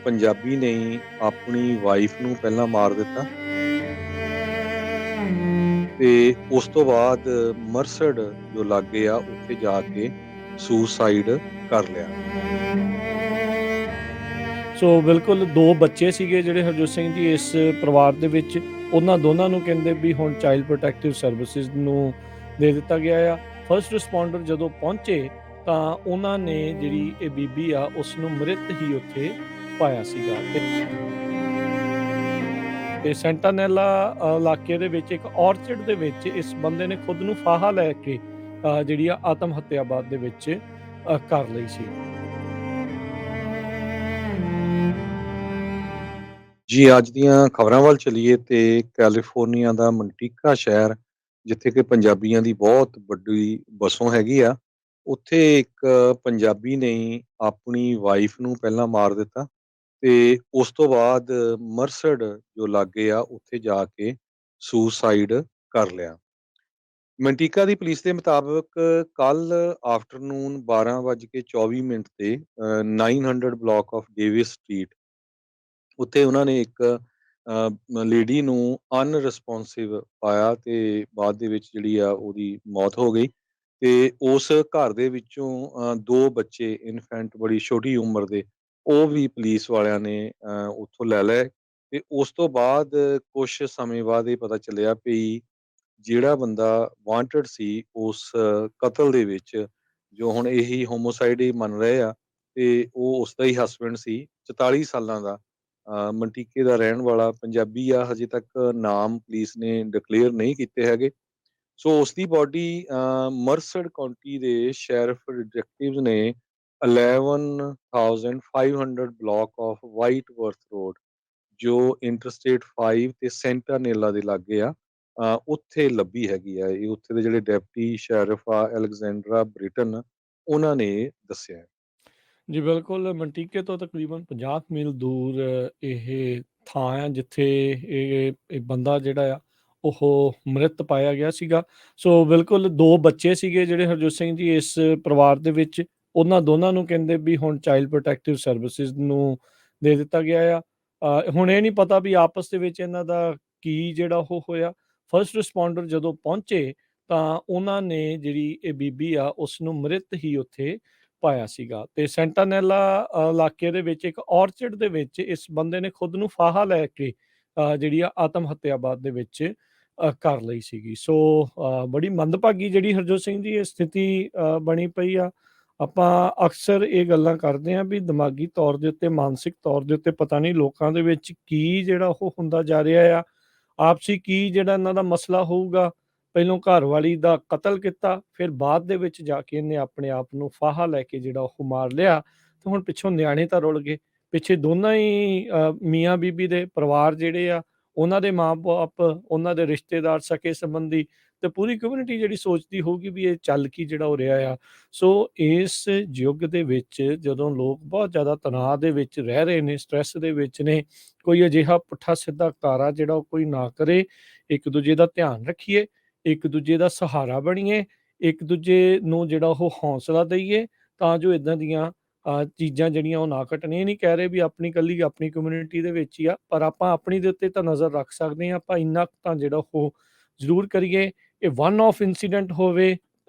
ਪੰਜਾਬੀ ਨੇ ਆਪਣੀ ਵਾਈਫ ਨੂੰ ਪਹਿਲਾਂ ਮਾਰ ਦਿੱਤਾ ਤੇ ਉਸ ਤੋਂ ਬਾਅਦ ਮਰਸਡ ਜੋ ਲਾਗੇ ਆ ਉੱਥੇ ਜਾ ਕੇ ਸੁਸਾਈਡ ਕਰ ਲਿਆ। ਸੋ ਬਿਲਕੁਲ 2 ਬੱਚੇ ਸੀਗੇ ਜਿਹੜੇ ਹਰਜੋਤ ਸਿੰਘ ਜੀ ਇਸ ਪਰਿਵਾਰ ਦੇ ਵਿੱਚ। ਉਹਨਾਂ ਦੋਨਾਂ ਨੂੰ ਕਹਿੰਦੇ ਵੀ ਹੁਣ ਚਾਈਲਡ ਪ੍ਰੋਟੈਕਟਿਵ ਸਰਵਿਸਿਜ਼ ਨੂੰ ਦੇ ਦਿੱਤਾ ਗਿਆ ਆ। ਫਸਟ ਰਿਸਪੌਂਡਰ ਜਦੋਂ ਪਹੁੰਚੇ ਤਾਂ ਉਹਨਾਂ ਨੇ ਜਿਹੜੀ ਇਹ ਬੀਬੀ ਆ ਉਸ ਨੂੰ ਮ੍ਰਿਤ ਹੀ ਉੱਥੇ ਪਾਇਆ ਸੀਗਾ। ਤੇ ਸੈਂਟਾਨੈਲਾ ਇਲਾਕੇ ਦੇ ਵਿੱਚ ਇੱਕ ਔਰਚਿਡ ਦੇ ਵਿੱਚ ਇਸ ਬੰਦੇ ਨੇ ਖੁਦ ਨੂੰ ਫਾਹਾ ਲੈ ਕੇ ਜਿਹੜੀ ਆ ਆਤਮ ਹੱਤਿਆਬਾਦ ਦੇ ਵਿੱਚ ਕਰ ਲਈ ਸੀ। ਜੀ, ਅੱਜ ਦੀਆਂ ਖਬਰਾਂ ਵੱਲ ਚਲੀਏ ਤੇ ਕੈਲੀਫੋਰਨੀਆ ਦਾ ਮੰਟੀਕਾ ਸ਼ਹਿਰ, ਜਿੱਥੇ ਕਿ ਪੰਜਾਬੀਆਂ ਦੀ ਬਹੁਤ ਵੱਡੀ ਵਸੋਂ ਹੈਗੀ ਆ, ਉੱਥੇ ਇੱਕ ਪੰਜਾਬੀ ਨੇ ਆਪਣੀ ਵਾਈਫ ਨੂੰ ਪਹਿਲਾਂ ਮਾਰ ਦਿੱਤਾ ਤੇ ਉਸ ਤੋਂ ਬਾਅਦ ਮਰਸਡ ਜੋ ਲਾਗੇ ਆ ਉੱਥੇ ਜਾ ਕੇ ਸੁਸਾਈਡ ਕਰ ਲਿਆ। ਮੰਟੀਕਾ ਦੀ ਪੁਲਿਸ ਦੇ ਮੁਤਾਬਕ ਕੱਲ ਆਫਟਰਨੂਨ 12:24 ਤੇ 900 ਬਲਾਕ ਆਫ ਡੇਵਿਸ ਸਟਰੀਟ ਉੱਥੇ ਉਹਨਾਂ ਨੇ ਇੱਕ ਲੇਡੀ ਨੂੰ ਅਨਰਿਸਪੋਂਸਿਵ ਪਾਇਆ ਤੇ ਬਾਅਦ ਦੇ ਵਿੱਚ ਜਿਹੜੀ ਆ ਉਹਦੀ ਮੌਤ ਹੋ ਗਈ। ਤੇ ਉਸ ਘਰ ਦੇ ਵਿੱਚੋਂ 2 ਬੱਚੇ ਇਨਫੈਂਟ ਬੜੀ ਛੋਟੀ ਉਮਰ ਦੇ, ਉਹ ਵੀ ਪੁਲਿਸ ਵਾਲਿਆਂ ਨੇ ਉੱਥੋਂ ਲੈ ਲਏ। ਤੇ ਉਸ ਤੋਂ ਬਾਅਦ ਕੁਛ ਸਮੇਂ ਬਾਅਦ ਇਹ ਪਤਾ ਚੱਲਿਆ ਵੀ ਜਿਹੜਾ ਬੰਦਾ ਵਾਂਟਡ ਸੀ ਉਸ ਕਤਲ ਦੇ ਵਿੱਚ, ਜੋ ਹੁਣ ਇਹੀ ਹੋਮੋਸਾਈਡ ਹੀ ਮੰਨ ਰਹੇ ਆ, ਤੇ ਉਹ ਉਸਦਾ ਹੀ ਹਸਬੈਂਡ ਸੀ, 44 ਸਾਲਾਂ ਦਾ, ਮੰਟੀਕੇ ਦਾ ਰਹਿਣ ਵਾਲਾ ਪੰਜਾਬੀ ਆ। ਹਜੇ ਤੱਕ ਨਾਮ ਪੁਲਿਸ ਨੇ ਡਿਕਲੇਅਰ ਨਹੀਂ ਕੀਤੇ ਹੈਗੇ। ਸੋ ਉਸਦੀ ਬੋਡੀ ਮਰਸਡ ਕਾਉਂਟੀ ਦੇ ਸ਼ੈਰਿਫ ਡਿਟੈਕਟਿਵਜ਼ ਨੇ 11,500 block off white worth road, ਜੋ ਇੰਟਰਸਟੇਟ 5 ਤੇ ਸੈਂਟਾਨੇਲਾ ਦੇ ਲਾਗੇ ਆ, ਉੱਥੇ ਲੱਭੀ ਹੈਗੀ ਆ। ਇਹ ਉੱਥੇ ਦੇ ਜਿਹੜੇ ਡਿਪਟੀ ਸ਼ੈਰਿਫ ਆ ਅਲੈਗਜ਼ੈਂਡਰਾ ਬ੍ਰਿਟਨ, ਉਹਨਾਂ ਨੇ ਦੱਸਿਆ ਹੈ। ਜੀ ਬਿਲਕੁਲ, ਮੰਟੀਕੇ ਤੋਂ ਤਕਰੀਬਨ 50 ਮੀਲ ਦੂਰ ਇਹ ਥਾਂ ਆ ਜਿੱਥੇ ਇਹ ਬੰਦਾ ਜਿਹੜਾ ਆ ਉਹ ਮ੍ਰਿਤ ਪਾਇਆ ਗਿਆ ਸੀਗਾ। ਸੋ ਬਿਲਕੁਲ 2 ਬੱਚੇ ਸੀਗੇ ਜਿਹੜੇ ਹਰਜੋਤ ਸਿੰਘ ਜੀ ਇਸ ਪਰਿਵਾਰ ਦੇ ਵਿੱਚ। ਉਹਨਾਂ ਦੋਨਾਂ ਨੂੰ ਕਹਿੰਦੇ ਵੀ ਹੁਣ ਚਾਈਲਡ ਪ੍ਰੋਟੈਕਟਿਵ ਸਰਵਿਸਿਜ਼ ਨੂੰ ਦੇ ਦਿੱਤਾ ਗਿਆ ਆ। ਹੁਣ ਇਹ ਨਹੀਂ ਪਤਾ ਵੀ ਆਪਸ ਦੇ ਵਿੱਚ ਇਹਨਾਂ ਦਾ ਕੀ ਜਿਹੜਾ ਉਹ ਹੋਇਆ। ਫਸਟ ਰਿਸਪੌਂਡਰ ਜਦੋਂ ਪਹੁੰਚੇ ਤਾਂ ਉਹਨਾਂ ਨੇ ਜਿਹੜੀ ਇਹ ਬੀਬੀ ਆ ਉਸ ਨੂੰ ਮ੍ਰਿਤ ਹੀ ਉੱਥੇ ਪਾਇਆ ਸੀਗਾ। ਤੇ ਸੈਂਟਾਨੈਲਾ ਇਲਾਕੇ ਦੇ ਵਿੱਚ ਇੱਕ ਔਰਚਿਡ ਦੇ ਵਿੱਚ ਇਸ ਬੰਦੇ ਨੇ ਖੁਦ ਨੂੰ ਫਾਹਾ ਲੈ ਕੇ ਜਿਹੜੀ ਆ ਆਤਮ ਹੱਤਿਆਬਾਦ ਦੇ ਵਿੱਚ ਕਰ ਲਈ ਸੀਗੀ। ਸੋ ਬੜੀ ਮੰਦਭਾਗੀ ਜਿਹੜੀ ਹਰਜੋਤ ਸਿੰਘ ਜੀ ਇਹ ਸਥਿਤੀ ਬਣੀ ਪਈ ਆ। ਆਪਾਂ ਅਕਸਰ ਇਹ ਗੱਲਾਂ ਕਰਦੇ ਹਾਂ ਵੀ ਦਿਮਾਗੀ ਤੌਰ ਦੇ ਉੱਤੇ, ਮਾਨਸਿਕ ਤੌਰ ਦੇ ਉੱਤੇ ਪਤਾ ਨਹੀਂ ਲੋਕਾਂ ਦੇ ਵਿੱਚ ਕੀ ਜਿਹੜਾ ਉਹ ਹੁੰਦਾ ਜਾ ਰਿਹਾ ਆ। ਆਪਸੀ ਕੀ ਜਿਹੜਾ ਇਹਨਾਂ ਦਾ ਮਸਲਾ ਹੋਊਗਾ। ਪਹਿਲੋਂ ਘਰਵਾਲੀ ਦਾ ਕਤਲ ਕੀਤਾ, ਫਿਰ ਬਾਅਦ ਦੇ ਵਿੱਚ ਜਾ ਕੇ ਇਹਨੇ ਆਪਣੇ ਆਪ ਨੂੰ ਫਾਹਾ ਲੈ ਕੇ ਜਿਹੜਾ ਉਹ ਮਾਰ ਲਿਆ। ਤੇ ਹੁਣ ਪਿੱਛੋਂ ਨਿਆਣੇ ਤਾਂ ਰੁਲ ਗਏ। ਪਿੱਛੇ ਦੋਨਾਂ ਹੀ ਮੀਆਂ ਬੀਬੀ ਦੇ ਪਰਿਵਾਰ ਜਿਹੜੇ ਆ, ਉਹਨਾਂ ਦੇ ਮਾਂ-ਬਾਪ, ਉਹਨਾਂ ਦੇ ਰਿਸ਼ਤੇਦਾਰ, ਸਕੇ ਸੰਬੰਧੀ ਤੇ ਪੂਰੀ ਕਮਿਊਨਿਟੀ ਜਿਹੜੀ ਸੋਚਦੀ ਹੋਊਗੀ ਵੀ ਇਹ ਚੱਲ ਕੀ ਜਿਹੜਾ ਹੋ ਰਿਹਾ ਆ। ਸੋ ਇਸ ਯੁੱਗ ਦੇ ਵਿੱਚ ਜਦੋਂ ਲੋਕ ਬਹੁਤ ਜ਼ਿਆਦਾ ਤਣਾਅ ਦੇ ਵਿੱਚ ਰਹਿ ਰਹੇ ਨੇ, ਸਟ੍ਰੈਸ ਦੇ ਵਿੱਚ ਨੇ, ਕੋਈ ਅਜਿਹਾ ਪੁੱਠਾ ਸਿੱਧਾ ਕਾਰਾ ਜਿਹੜਾ ਉਹ ਕੋਈ ਨਾ ਕਰੇ। ਇੱਕ ਦੂਜੇ ਦਾ ਧਿਆਨ ਰੱਖੀਏ, ਇੱਕ ਦੂਜੇ ਦਾ ਸਹਾਰਾ ਬਣੀਏ, ਇੱਕ ਦੂਜੇ ਨੂੰ ਜਿਹੜਾ ਉਹ ਹੌਸਲਾ ਦਈਏ ਤਾਂ ਜੋ ਇਦਾਂ ਦੀਆਂ ਚੀਜ਼ਾਂ ਜਿਹੜੀਆਂ ਉਹ ਨਾ ਘਟਣ। ਇਹ ਨਹੀਂ ਕਹਿ ਰਹੇ ਵੀ ਆਪਣੀ ਇਕੱਲੀ ਆਪਣੀ ਕਮਿਊਨਿਟੀ ਦੇ ਵਿੱਚ ਹੀ ਆ, ਪਰ ਆਪਾਂ ਆਪਣੀ ਦੇ ਉੱਤੇ ਤਾਂ ਨਜ਼ਰ ਰੱਖ ਸਕਦੇ ਹਾਂ। ਆਪਾਂ ਇੰਨਾ ਕੁ ਤਾਂ ਜਿਹੜਾ ਉਹ ਜ਼ਰੂਰ ਕਰੀਏ। ਇਹ ਵਨ ਆਫ ਇੰਸੀਡੈਂਟ ਹੋਵੇ,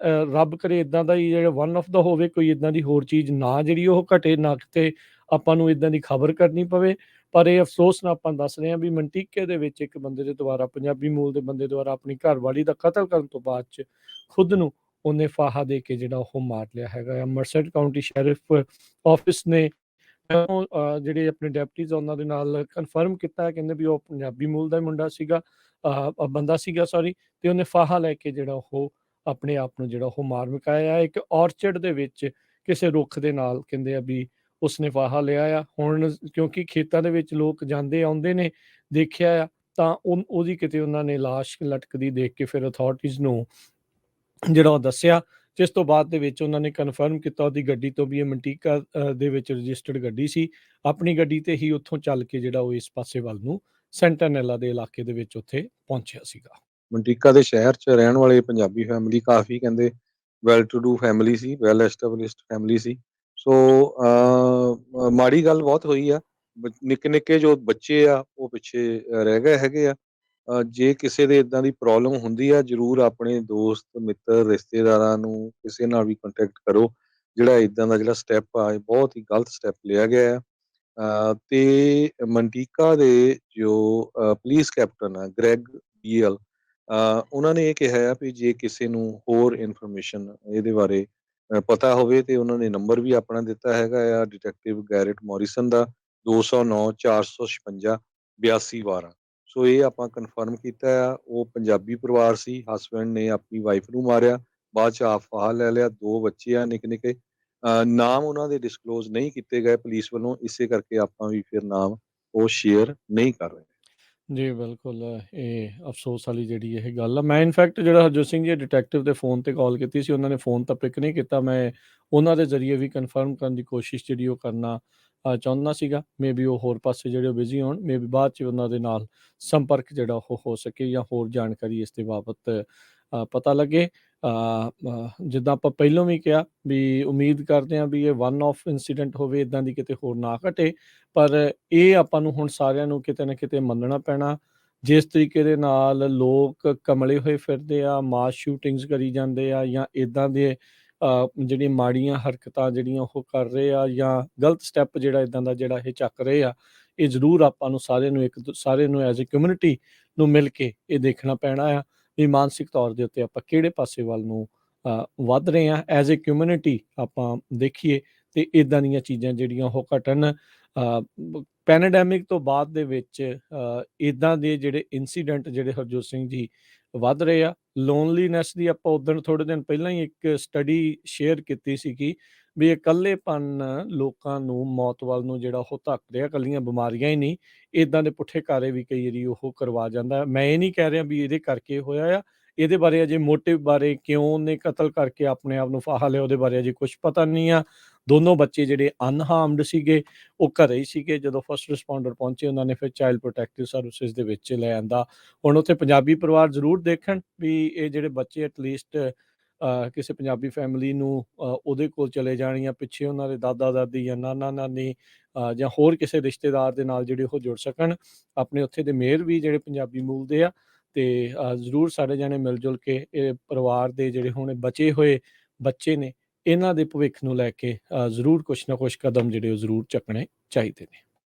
ਰੱਬ ਕਰੇ ਇਦਾਂ ਦਾ ਹੀ ਜਿਹੜਾ ਵਨ ਆਫ ਦਾ ਹੋਵੇ, ਕੋਈ ਇਦਾਂ ਦੀ ਹੋਰ ਚੀਜ਼ ਨਾ ਜਿਹੜੀ ਉਹ ਘਟੇ, ਨਾ ਕਿਤੇ ਆਪਾਂ ਨੂੰ ਇਦਾਂ ਦੀ ਖਬਰ ਕਰਨੀ ਪਵੇ। ਪਰ ਇਹ ਅਫਸੋਸ ਨਾਲ ਆਪਾਂ ਦੱਸ ਰਹੇ ਹਾਂ ਵੀ ਮੰਟੀਕੇ ਦੇ ਵਿੱਚ ਇੱਕ ਬੰਦੇ ਦੇ ਦੁਆਰਾ, ਪੰਜਾਬੀ ਮੂਲ ਦੇ ਬੰਦੇ ਦੁਆਰਾ ਆਪਣੀ ਘਰਵਾਲੀ ਦਾ ਕਤਲ ਕਰਨ ਤੋਂ ਬਾਅਦ 'ਚ ਖੁਦ ਨੂੰ ਉਹਨੇ ਫਾਹਾ ਦੇ ਕੇ ਜਿਹੜਾ ਉਹ ਮਾਰ ਲਿਆ ਹੈਗਾ ਆ। ਮਰਸਡ ਕਾਉਂਟੀ ਸ਼ੈਰਿਫ ਆਫਿਸ ਨੇ ਜਿਹੜੇ ਆਪਣੇ ਡੈਪਟੀਜ਼ ਉਹਨਾਂ ਦੇ ਨਾਲ ਕਨਫਰਮ ਕੀਤਾ, ਕਹਿੰਦੇ ਵੀ ਉਹ ਪੰਜਾਬੀ ਮੂਲ ਦਾ ਮੁੰਡਾ ਸੀਗਾ, ਬੰਦਾ ਸੀਗਾ ਸੋਰੀ, ਤੇ ਉਹਨੇ ਫਾਹਾ ਲੈ ਕੇ ਜਿਹੜਾ ਉਹ ਆਪਣੇ ਆਪ ਨੂੰ ਜਿਹੜਾ ਉਹ ਮਾਰ ਮੁਕਾਇਆ। ਇੱਕ ਔਰਚਿਡ ਦੇ ਵਿੱਚ ਕਿਸੇ ਰੁੱਖ ਦੇ ਨਾਲ ਕਹਿੰਦੇ ਆ ਵੀ ਉਸਨੇ ਫਾਹਾ ਲਿਆ ਆ। ਹੁਣ ਕਿਉਂਕਿ ਖੇਤਾਂ ਦੇ ਵਿੱਚ ਲੋਕ ਜਾਂਦੇ ਆਉਂਦੇ ਨੇ, ਦੇਖਿਆ ਆ, ਤਾਂ ਉਹਦੀ ਕਿਤੇ ਉਹਨਾਂ ਨੇ ਲਾਸ਼ ਲਟਕਦੀ ਦੇਖ ਕੇ ਫਿਰ ਅਥਾਰਟੀਜ਼ ਨੂੰ ਜਿਹੜਾ ਉਹ ਦੱਸਿਆ, ਜਿਸ ਤੋਂ ਬਾਅਦ ਦੇ ਵਿੱਚ ਉਹਨਾਂ ਨੇ ਕਨਫਰਮ ਕੀਤਾ ਉਹਦੀ ਗੱਡੀ ਤੋਂ ਵੀ ਇਹ ਮੰਟੀਕਾ ਦੇ ਵਿੱਚ ਰਜਿਸਟਰਡ ਗੱਡੀ ਸੀ। ਆਪਣੀ ਗੱਡੀ ਤੇ ਹੀ ਉੱਥੋਂ ਚੱਲ ਕੇ ਜਿਹੜਾ ਉਹ ਇਸ ਪਾਸੇ ਵੱਲ ਨੂੰ ਸੈਂਟਾਨੈਲਾ ਦੇ ਇਲਾਕੇ ਦੇ ਵਿੱਚ ਉੱਥੇ ਪਹੁੰਚਿਆ ਸੀਗਾ। ਮੰਟੀਕਾ ਦੇ ਸ਼ਹਿਰ 'ਚ ਰਹਿਣ ਵਾਲੇ ਪੰਜਾਬੀ ਫੈਮਿਲੀ ਕਾਫੀ ਕਹਿੰਦੇ ਵੈਲ ਟੂ ਡੂ ਫੈਮਿਲੀ ਸੀ, ਵੈਲ ਐਸਟੈਬਲਿਸ਼ਡ ਫੈਮਿਲੀ ਸੀ। ਸੋ ਮਾੜੀ ਗੱਲ ਬਹੁਤ ਹੋਈ ਆ। ਨਿੱਕੇ-ਨਿੱਕੇ ਜੋ ਬੱਚੇ ਆ ਉਹ ਪਿੱਛੇ ਰਹਿ ਗਏ ਹੈਗੇ ਆ। ਜੇ ਕਿਸੇ ਦੇ ਇੱਦਾਂ ਦੀ ਪ੍ਰੋਬਲਮ ਹੁੰਦੀ ਆ, ਜ਼ਰੂਰ ਆਪਣੇ ਦੋਸਤ, ਮਿੱਤਰ, ਰਿਸ਼ਤੇਦਾਰਾਂ ਨੂੰ ਕਿਸੇ ਨਾਲ ਵੀ ਕੰਟੈਕਟ ਕਰੋ। ਜਿਹੜਾ ਇੱਦਾਂ ਦਾ ਜਿਹੜਾ ਸਟੈਪ ਆ, ਇਹ ਬਹੁਤ ਹੀ ਗਲਤ ਸਟੈਪ ਲਿਆ ਗਿਆ ਆ। ਤੇ ਮੰਟੀਕਾ ਦੇ ਜੋ ਪੁਲਿਸ ਕੈਪਟਨ ਆ ਗ੍ਰੈਗ ਬੀਅਲ, ਉਹਨਾਂ ਨੇ ਇਹ ਕਿਹਾ ਆ ਵੀ ਜੇ ਕਿਸੇ ਨੂੰ ਹੋਰ ਇਨਫੋਰਮੇਸ਼ਨ ਇਹਦੇ ਬਾਰੇ ਪਤਾ ਹੋਵੇ ਤੇ ਉਹਨਾਂ ਨੇ ਨੰਬਰ ਵੀ ਆਪਣਾ ਦਿੱਤਾ ਹੈਗਾ ਆ, ਡਿਟੈਕਟਿਵ ਗੈਰਟ ਮੋਰਿਸਨ ਦਾ, 209 456 8212। ਸੋ ਇਹ ਆਪਾਂ ਕਨਫਰਮ ਕੀਤਾ ਆ। ਉਹ ਪੰਜਾਬੀ ਪਰਿਵਾਰ ਸੀ, ਹਸਬੈਂਡ ਨੇ ਆਪਣੀ ਵਾਈਫ ਨੂੰ ਮਾਰਿਆ, ਬਾਅਦ ਚ ਆਪ ਫਾਹਾ ਲੈ ਲਿਆ, 2 ਬੱਚੇ ਆ ਨਿੱਕੇ ਨਿੱਕੇ। ਨਾਮ ਉਹਨਾਂ ਦੇ ਡਿਸਕਲੋਜ਼ ਨਹੀਂ ਕੀਤੇ ਗਏ ਪੁਲਿਸ ਵੱਲੋਂ, ਇਸੇ ਕਰਕੇ ਆਪਾਂ ਵੀ ਫਿਰ ਨਾਮ ਉਹ ਸ਼ੇਅਰ ਨਹੀਂ ਕਰ ਰਹੇ। ਜੀ, ਬਿਲਕੁਲ ਇਹ ਅਫਸੋਸ ਵਾਲੀ ਜਿਹੜੀ ਇਹ ਗੱਲ ਆ। ਮੈਂ ਇਨਫੈਕਟ ਜਿਹੜਾ ਹਰਜੋਤ ਸਿੰਘ ਜੀ ਡਿਟੈਕਟਿਵ ਦੇ ਫ਼ੋਨ 'ਤੇ ਕਾਲ ਕੀਤੀ ਸੀ, ਉਹਨਾਂ ਨੇ ਫ਼ੋਨ ਤਾਂ ਪਿਕ ਨਹੀਂ ਕੀਤਾ। ਮੈਂ ਉਹਨਾਂ ਦੇ ਜ਼ਰੀਏ ਵੀ ਕਨਫਰਮ ਕਰਨ ਦੀ ਕੋਸ਼ਿਸ਼ ਜਿਹੜੀ ਉਹ ਕਰਨਾ ਚਾਹੁੰਦਾ ਸੀਗਾ। ਮੇਬੀ ਉਹ ਹੋਰ ਪਾਸੇ ਜਿਹੜੇ ਉਹ ਬਿਜ਼ੀ ਹੋਣ, ਮੇਬੀ ਬਾਅਦ 'ਚ ਉਹਨਾਂ ਦੇ ਨਾਲ ਸੰਪਰਕ ਜਿਹੜਾ ਉਹ ਹੋ ਸਕੇ ਜਾਂ ਹੋਰ ਜਾਣਕਾਰੀ ਇਸ ਦੇ ਬਾਬਤ ਪਤਾ ਲੱਗੇ। ਜਿੱਦਾਂ ਆਪਾਂ ਪਹਿਲੋਂ ਵੀ ਕਿਹਾ ਵੀ ਉਮੀਦ ਕਰਦੇ ਹਾਂ ਵੀ ਇਹ ਵਨ ਆਫ ਇੰਸੀਡੈਂਟ ਹੋਵੇ, ਇੱਦਾਂ ਦੀ ਕਿਤੇ ਹੋਰ ਨਾ ਘਟੇ। ਪਰ ਇਹ ਆਪਾਂ ਨੂੰ ਹੁਣ ਸਾਰਿਆਂ ਨੂੰ ਕਿਤੇ ਨਾ ਕਿਤੇ ਮੰਨਣਾ ਪੈਣਾ। ਜਿਸ ਤਰੀਕੇ ਦੇ ਨਾਲ ਲੋਕ ਕਮਲੇ ਹੋਏ ਫਿਰਦੇ ਆ, ਮਾਸ ਸ਼ੂਟਿੰਗਸ ਕਰੀ ਜਾਂਦੇ ਆ ਜਾਂ ਇੱਦਾਂ ਦੇ ਜਿਹੜੀਆਂ ਮਾੜੀਆਂ ਹਰਕਤਾਂ ਜਿਹੜੀਆਂ ਉਹ ਕਰ ਰਹੇ ਆ ਜਾਂ ਗਲਤ ਸਟੈਪ ਜਿਹੜਾ ਇੱਦਾਂ ਦਾ ਜਿਹੜਾ ਇਹ ਚੱਕ ਰਹੇ ਆ, ਇਹ ਜ਼ਰੂਰ ਆਪਾਂ ਨੂੰ ਸਾਰਿਆਂ ਨੂੰ ਸਾਰਿਆਂ ਨੂੰ ਐਜ਼ ਏ ਕਮਿਊਨਿਟੀ ਨੂੰ ਮਿਲ ਕੇ ਇਹ ਦੇਖਣਾ ਪੈਣਾ ਆ ਵੀ ਮਾਨਸਿਕ ਤੌਰ ਦੇ ਉੱਤੇ ਆਪਾਂ ਕਿਹੜੇ ਪਾਸੇ ਵੱਲ ਨੂੰ ਵੱਧ ਰਹੇ ਹਾਂ। ਐਜ਼ ਏ ਕਮਿਊਨਿਟੀ ਆਪਾਂ ਦੇਖੀਏ ਤੇ ਇੱਦਾਂ ਦੀਆਂ ਚੀਜ਼ਾਂ ਜਿਹੜੀਆਂ ਉਹ ਘਟਣ। ਪੈਨੇਡੈਮਿਕ ਤੋਂ ਬਾਅਦ ਦੇ ਵਿੱਚ ਇੱਦਾਂ ਦੇ ਜਿਹੜੇ ਇਨਸੀਡੈਂਟ ਜਿਹੜੇ ਹਰਜੋਤ ਸਿੰਘ ਜੀ ਵੱਧ ਰਹੇ ਆ। ਲੋਨਲੀਨੈਸ ਦੀ ਆਪਾਂ ਉਦਣ ਥੋੜ੍ਹੇ ਦਿਨ ਪਹਿਲਾਂ ਹੀ ਇੱਕ ਸਟੱਡੀ ਸ਼ੇਅਰ ਕੀਤੀ ਸੀਗੀ ਵੀ ਇਕੱਲੇਪਨ ਲੋਕਾਂ ਨੂੰ ਮੌਤ ਵੱਲ ਨੂੰ ਜਿਹੜਾ ਉਹ ਧੱਕ ਰਿਹਾ, ਇਕੱਲੀਆਂ ਬਿਮਾਰੀਆਂ ਹੀ ਨਹੀਂ, ਇੱਦਾਂ ਦੇ ਪੁੱਠੇ ਕਾਰੇ ਵੀ ਕਈ ਵਾਰੀ ਉਹ ਕਰਵਾ ਜਾਂਦਾ। ਮੈਂ ਇਹ ਨਹੀਂ ਕਹਿ ਰਿਹਾ ਵੀ ਇਹਦੇ ਕਰਕੇ ਹੋਇਆ ਆ, ਇਹਦੇ ਬਾਰੇ ਅਜੇ ਮੋਟਿਵ ਬਾਰੇ ਕਿਉਂ ਉਹਨੇ ਕਤਲ ਕਰਕੇ ਆਪਣੇ ਆਪ ਨੂੰ ਫਾਹਾ ਲਿਆ ਉਹਦੇ ਬਾਰੇ ਅਜੇ ਕੁਛ ਪਤਾ ਨਹੀਂ ਆ। ਦੋਨੋਂ ਬੱਚੇ ਜਿਹੜੇ ਅਨਹਾਰਮਡ ਸੀਗੇ, ਉਹ ਘਰੇ ਹੀ ਸੀਗੇ। ਜਦੋਂ ਫਸਟ ਰਿਸਪੋਂਡਰ ਪਹੁੰਚੇ ਉਹਨਾਂ ਨੇ ਫਿਰ ਚਾਈਲਡ ਪ੍ਰੋਟੈਕਟਿਵ ਸਰਵਿਸਿਜ਼ ਦੇ ਵਿੱਚ ਲੈ ਆਂਦਾ। ਹੁਣ ਉੱਥੇ ਪੰਜਾਬੀ ਪਰਿਵਾਰ ਜ਼ਰੂਰ ਦੇਖਣ ਵੀ ਇਹ ਜਿਹੜੇ ਬੱਚੇ ਐਟਲੀਸਟ ਕਿਸੇ ਪੰਜਾਬੀ ਫੈਮਿਲੀ ਨੂੰ ਉਹਦੇ ਕੋਲ ਚਲੇ ਜਾਣ ਜਾਂ ਪਿੱਛੇ ਉਹਨਾਂ ਦੇ ਦਾਦਾ ਦਾਦੀ ਜਾਂ ਨਾਨਾ ਨਾਨੀ ਜਾਂ ਹੋਰ ਕਿਸੇ ਰਿਸ਼ਤੇਦਾਰ ਦੇ ਨਾਲ ਜਿਹੜੇ ਉਹ ਜੁੜ ਸਕਣ। ਆਪਣੇ ਉੱਥੇ ਦੇ ਮੇਅਰ ਵੀ ਜਿਹੜੇ ਪੰਜਾਬੀ ਮੂਲ ਦੇ ਆ ਤੇ ਜ਼ਰੂਰ ਸਾਰੇ ਜਾਣੇ ਮਿਲ ਜੁਲ ਕੇ ਇਹ ਪਰਿਵਾਰ ਦੇ ਜਿਹੜੇ ਹੁਣ ਬਚੇ ਹੋਏ ਬੱਚੇ ਨੇ ਇਹਨਾਂ ਦੇ ਭਵਿੱਖ ਨੂੰ ਲੈ ਕੇ ਜ਼ਰੂਰ ਕੁਛ ਨਾ ਕੁਛ ਕਦਮ ਜਿਹੜੇ ਉਹ ਜ਼ਰੂਰ ਚੱਕਣੇ ਚਾਹੀਦੇ ਨੇ।